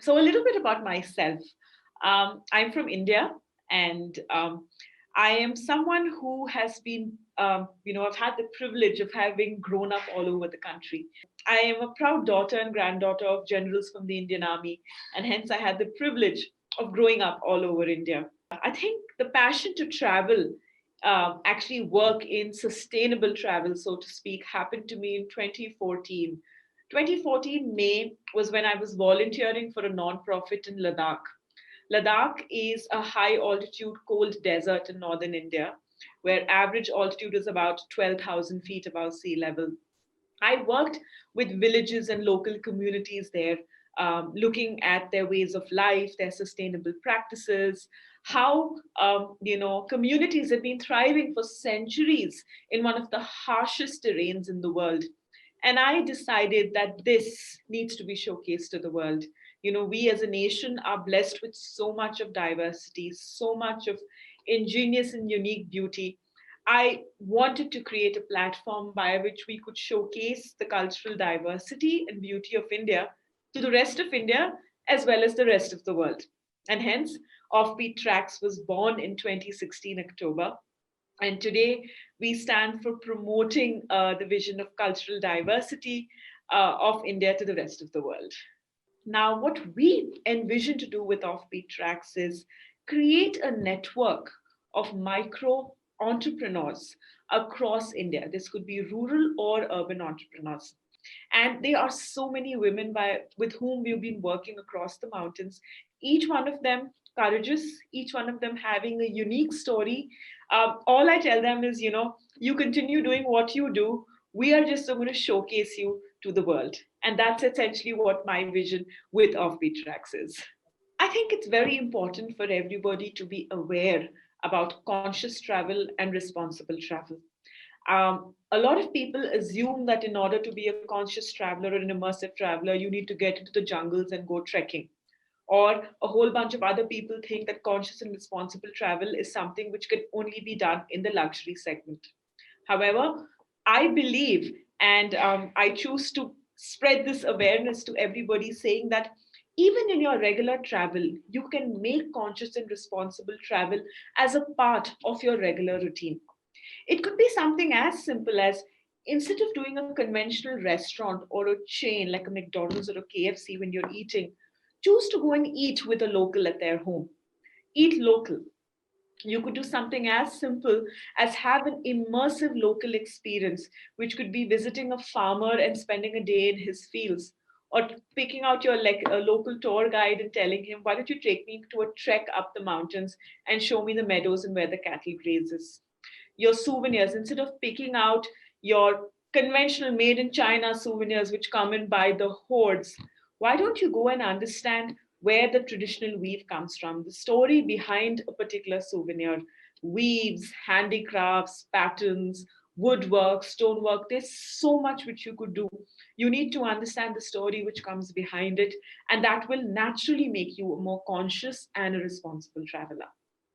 So, a little bit about myself. I'm from India, and I am someone who has been, I've had the privilege of having grown up all over the country. I am a proud daughter and granddaughter of generals from the Indian Army, and hence I had the privilege of growing up all over India. I think the passion to travel, actually work in sustainable travel, so to speak, happened to me in 2014. 2014 May was when I was volunteering for a non-profit in Ladakh. Ladakh is a high altitude cold desert in northern India, where average altitude is about 12,000 feet above sea level. I worked with villages and local communities there, looking at their ways of life, their sustainable practices, how communities have been thriving for centuries in one of the harshest terrains in the world. And I decided that this needs to be showcased to the world. We as a nation are blessed with so much of diversity, so much of ingenious and unique beauty. I wanted to create a platform by which we could showcase the cultural diversity and beauty of India to the rest of India as well as the rest of the world. And hence, Offbeat Tracks was born in 2016 October. And today we stand for promoting the vision of cultural diversity of India to the rest of the world. Now, what we envision to do with Offbeat Tracks is create a network of micro entrepreneurs across India. This could be rural or urban entrepreneurs. And there are so many women with whom we've been working across the mountains, each one of them courageous, each one of them having a unique story. All I tell them is, you continue doing what you do. We are just going to showcase you to the world. And that's essentially what my vision with Offbeat Tracks is. I think it's very important for everybody to be aware about conscious travel and responsible travel. A lot of people assume that in order to be a conscious traveler or an immersive traveler, you need to get into the jungles and go trekking. Or a whole bunch of other people think that conscious and responsible travel is something which can only be done in the luxury segment. However, I believe and I choose to spread this awareness to everybody, saying that even in your regular travel, you can make conscious and responsible travel as a part of your regular routine. It could be something as simple as, instead of doing a conventional restaurant or a chain like a McDonald's or a KFC when you're eating, choose to go and eat with a local at their home. Eat local. You could do something as simple as have an immersive local experience, which could be visiting a farmer and spending a day in his fields, or picking out your a local tour guide and telling him, why don't you take me to a trek up the mountains and show me the meadows and where the cattle grazes. Your souvenirs, instead of picking out your conventional made in China souvenirs which come in by the hordes, why don't you go and understand where the traditional weave comes from, the story behind a particular souvenir, weaves, handicrafts, patterns, woodwork, stonework. There's so much which you could do. You need to understand the story which comes behind it, and that will naturally make you a more conscious and a responsible traveler.